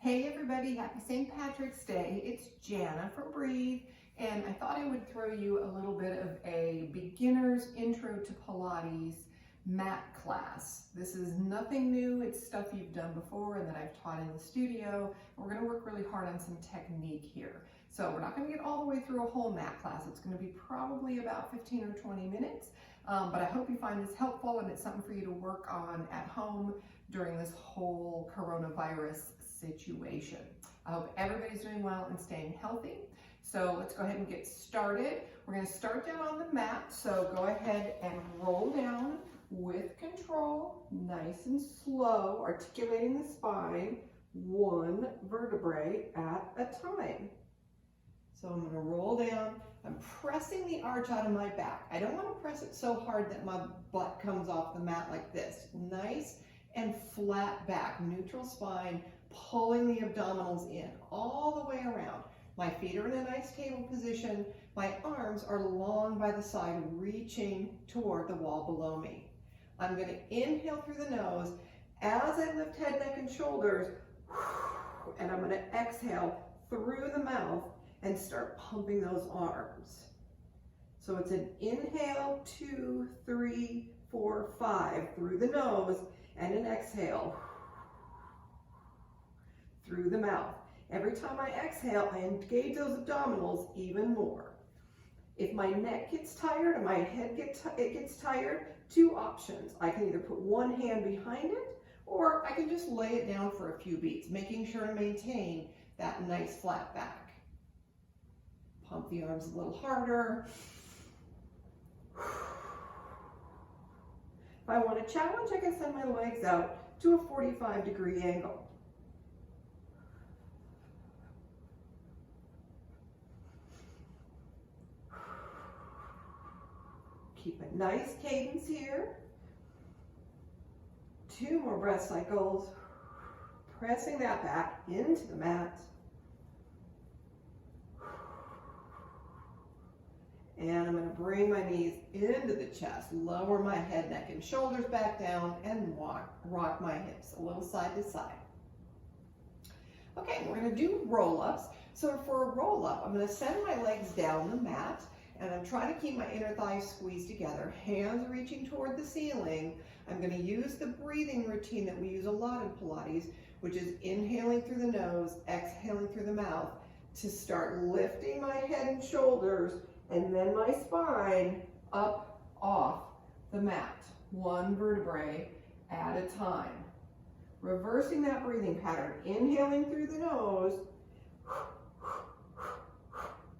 Hey everybody, happy St. Patrick's Day. It's Janna from Breathe, and I thought I would throw you a little bit of a beginner's intro to Pilates mat class. This is nothing new, it's stuff you've done before and that I've taught in the studio. We're gonna work really hard on some technique here. So we're not gonna get all the way through a whole mat class. It's gonna be probably about 15 or 20 minutes, but I hope you find this helpful and it's something for you to work on at home during this whole coronavirus situation. I hope everybody's doing well and staying healthy. So let's go ahead and get started. We're going to start down on the mat. So go ahead and roll down with control, nice and slow, articulating the spine, one vertebrae at a time. So I'm going to roll down. I'm pressing the arch out of my back. I don't want to press it so hard that my butt comes off the mat like this. Nice and flat back, neutral spine, pulling the abdominals in all the way around. My feet are in a nice table position. My arms are long by the side, reaching toward the wall below me. I'm going to inhale through the nose as I lift head, neck, and shoulders, and I'm going to exhale through the mouth and start pumping those arms. So it's an inhale, 2, 3, 4, 5 through the nose, and an exhale through the mouth. Every time I exhale, I engage those abdominals even more. If my neck gets tired and my head gets tired, two options. I can either put one hand behind it, or I can just lay it down for a few beats, making sure to maintain that nice flat back. Pump the arms a little harder. If I want a challenge, I can send my legs out to a 45-degree angle. Keep a nice cadence here. 2 more breath cycles. Pressing that back into the mat. And I'm going to bring my knees into the chest, lower my head, neck, and shoulders back down, and rock my hips a little side to side. Okay, we're going to do roll-ups. So for a roll-up, I'm going to send my legs down the mat, and I'm trying to keep my inner thighs squeezed together. Hands reaching toward the ceiling. I'm going to use the breathing routine that we use a lot in Pilates, which is inhaling through the nose, exhaling through the mouth, to start lifting my head and shoulders, and then my spine up off the mat, one vertebrae at a time. Reversing that breathing pattern, inhaling through the nose,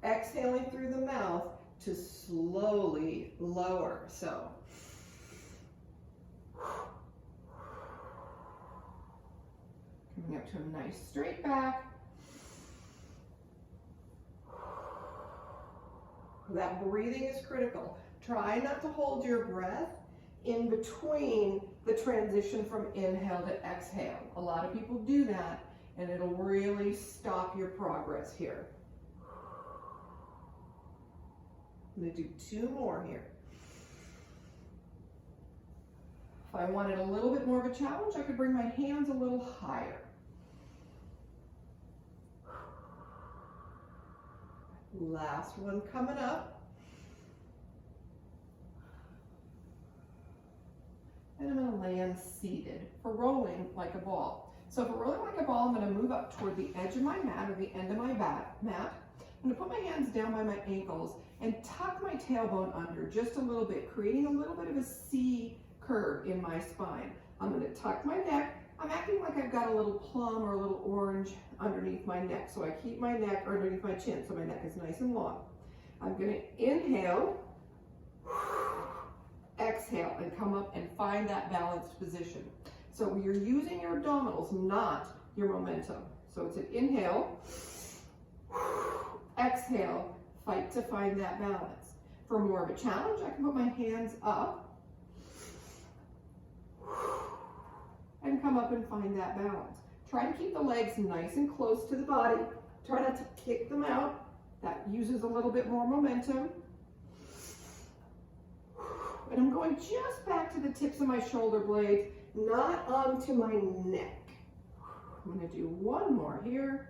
exhaling through the mouth to slowly lower. So, coming up to a nice straight back. That breathing is critical. Try not to hold your breath in between the transition from inhale to exhale. A lot of people do that, and it'll really stop your progress here. I'm going to do 2 more here. If I wanted a little bit more of a challenge, I could bring my hands a little higher. Last one coming up. And I'm going to land seated for rolling like a ball. So for rolling like a ball, I'm going to move up toward the edge of my mat or the end of my mat. I'm going to put my hands down by my ankles and tuck my tailbone under just a little bit, creating a little bit of a C curve in my spine. I'm going to tuck my neck. I'm acting like I've got a little plum or a little orange underneath my neck. So I keep my neck underneath my chin so my neck is nice and long. I'm going to inhale, exhale, and come up and find that balanced position. So you're using your abdominals, not your momentum. So it's an inhale, exhale, fight to find that balance. For more of a challenge, I can put my hands up and come up and find that balance. Try to keep the legs nice and close to the body. Try not to kick them out. That uses a little bit more momentum. And I'm going just back to the tips of my shoulder blades, not onto my neck. I'm going gonna do one more here.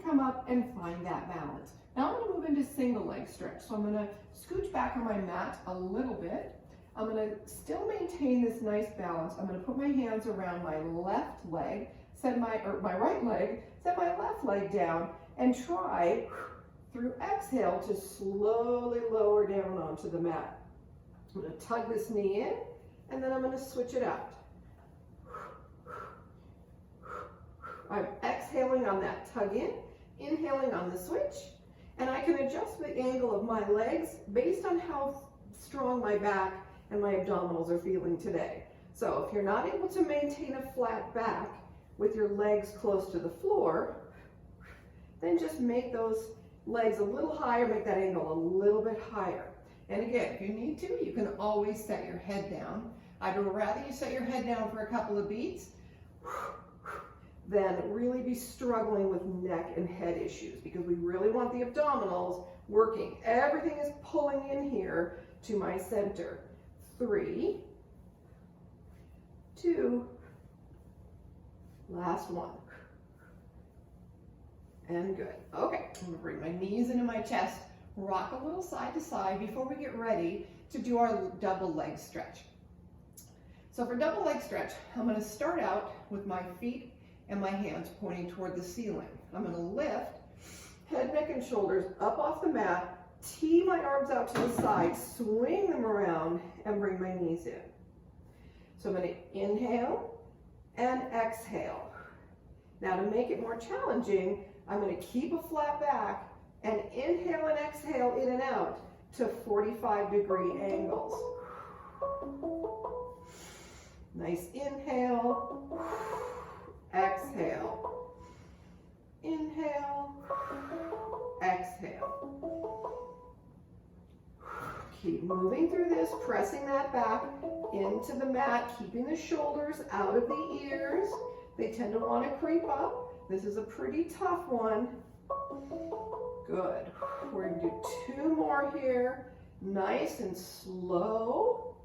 Come up and find that balance. Now I'm gonna move into single leg stretch. So I'm gonna scooch back on my mat a little bit. I'm gonna still maintain this nice balance. I'm gonna put my hands around my left leg, my right leg, set my left leg down, and try through exhale to slowly lower down onto the mat. I'm gonna tug this knee in, and then I'm gonna switch it out. I'm exhaling on that tug in, inhaling on the switch, and I can adjust the angle of my legs based on how strong my back and my abdominals are feeling today. So if you're not able to maintain a flat back with your legs close to the floor, then just make those legs a little higher, make that angle a little bit higher. And again, if you need to, you can always set your head down. I'd rather you set your head down for a couple of beats than really be struggling with neck and head issues, because we really want the abdominals working. Everything is pulling in here to my center. 3, 2, last one. And good. Okay, I'm gonna bring my knees into my chest, rock a little side to side before we get ready to do our double leg stretch. So for double leg stretch, I'm gonna start out with my feet and my hands pointing toward the ceiling. I'm gonna lift head, neck, and shoulders up off the mat, tee my arms out to the side, swing them around, and bring my knees in. So I'm gonna inhale and exhale. Now to make it more challenging, I'm gonna keep a flat back and inhale and exhale in and out to 45-degree angles. Nice inhale, exhale, inhale, exhale. Keep moving through this, pressing that back into the mat, keeping the shoulders out of the ears. They tend to want to creep up. This is a pretty tough one. Good. We're going to do 2 more here. Nice and slow.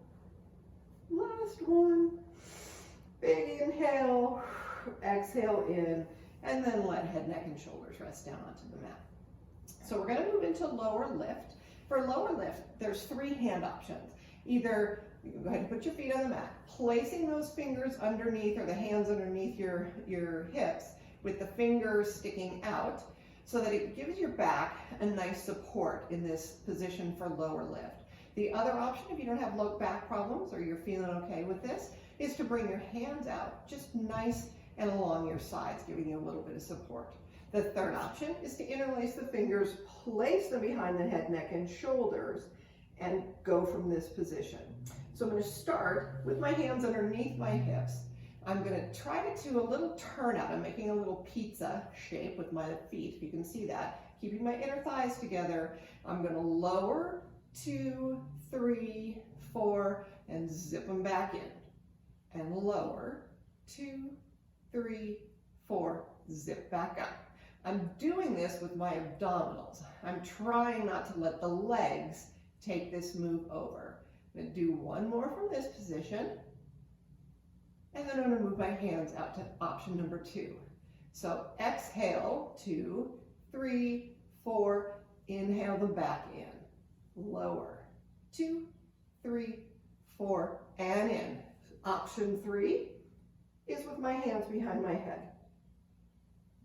Last one. Big inhale. Exhale in. And then let head, neck, and shoulders rest down onto the mat. So we're going to move into lower lift. For lower lift, there's 3 hand options. Either you can go ahead and put your feet on the mat, placing those fingers underneath, or the hands underneath your hips with the fingers sticking out, so that it gives your back a nice support in this position for lower lift. The other option, if you don't have low back problems or you're feeling okay with this, is to bring your hands out just nice and along your sides, giving you a little bit of support. The third option is to interlace the fingers, place them behind the head, neck, and shoulders, and go from this position. So I'm going to start with my hands underneath my hips. I'm going to try to do a little turnout. I'm making a little pizza shape with my feet, if you can see that. Keeping my inner thighs together. I'm going to lower, 2, 3, 4, and zip them back in. And lower, 2, 3, 4, zip back up. I'm doing this with my abdominals. I'm trying not to let the legs take this move over. I'm going to do one more from this position. And then I'm going to move my hands out to option number 2. So exhale, 2, 3, 4, inhale them back in. Lower, 2, 3, 4, and in. Option 3 is with my hands behind my head.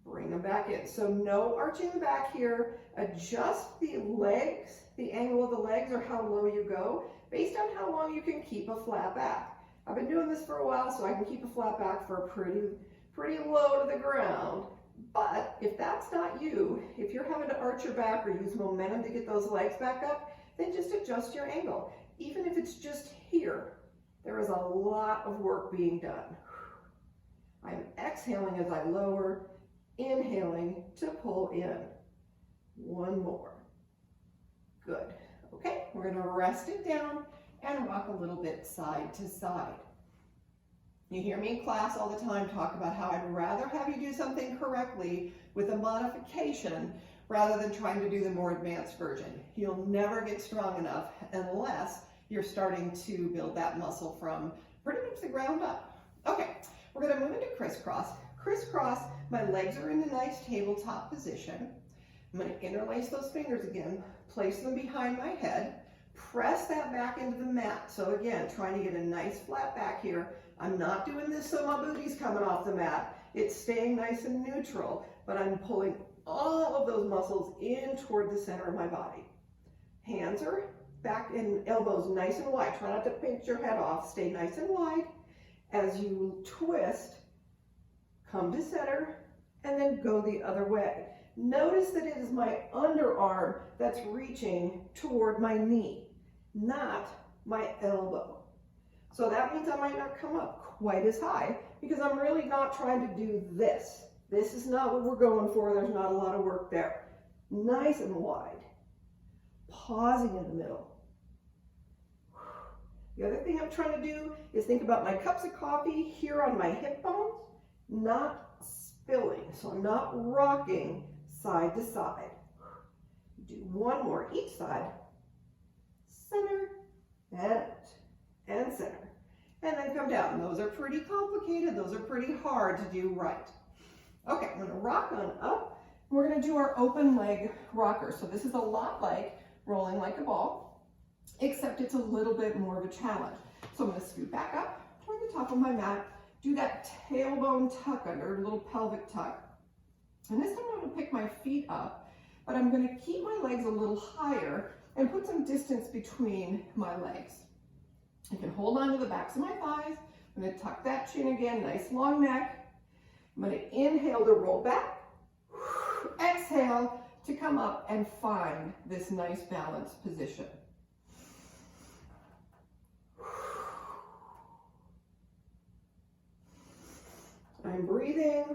Bring them back in. So no arching the back here. Adjust the legs, the angle of the legs, or how low you go, based on how long you can keep a flat back. I've been doing this for a while, so I can keep a flat back for pretty low to the ground. But if that's not you, if you're having to arch your back or use momentum to get those legs back up, then just adjust your angle. Even if it's just here, there is a lot of work being done. I'm exhaling as I lower, inhaling to pull in. One more. Good. Okay, we're going to rest it down and rock a little bit side to side. You hear me in class all the time talk about how I'd rather have you do something correctly with a modification rather than trying to do the more advanced version. You'll never get strong enough unless you're starting to build that muscle from pretty much the ground up. Okay, we're gonna move into crisscross. Crisscross, my legs are in a nice tabletop position. I'm gonna interlace those fingers again, place them behind my head, press that back into the mat. So again, trying to get a nice flat back here. I'm not doing this so my booty's coming off the mat. It's staying nice and neutral, but I'm pulling all of those muscles in toward the center of my body. Hands are back and elbows nice and wide. Try not to pinch your head off. Stay nice and wide. As you twist, come to center, and then go the other way. Notice that it is my underarm that's reaching toward my knee, not my elbow. So that means I might not come up quite as high because I'm really not trying to do this. This is not what we're going for. There's not a lot of work there. Nice and wide. Pausing in the middle. The other thing I'm trying to do is think about my cups of coffee here on my hip bones, not spilling. So I'm not rocking side to side. Do one more each side. Center, and center. And then come down. Those are pretty complicated. Those are pretty hard to do right. Okay, I'm gonna rock on up. We're gonna do our open leg rocker. So this is a lot like rolling like a ball, except it's a little bit more of a challenge. So I'm gonna scoot back up toward the top of my mat, do that tailbone tuck under, a little pelvic tuck. And this time I'm gonna pick my feet up, but I'm gonna keep my legs a little higher and put some distance between my legs. I can hold on to the backs of my thighs. I'm gonna tuck that chin again, nice long neck. I'm gonna inhale to roll back, exhale to come up and find this nice balanced position. I'm breathing,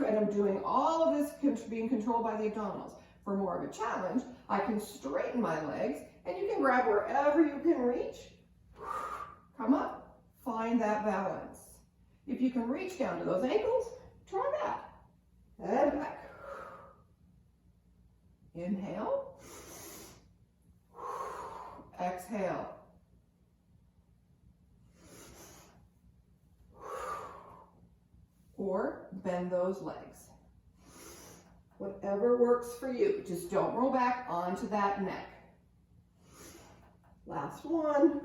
and I'm doing all of this being controlled by the abdominals. For more of a challenge, I can straighten my legs, and you can grab wherever you can reach. Come up, find that balance. If you can reach down to those ankles, try that. And back. Inhale. Exhale. Or bend those legs. Whatever works for you. Just don't roll back onto that neck. Last one.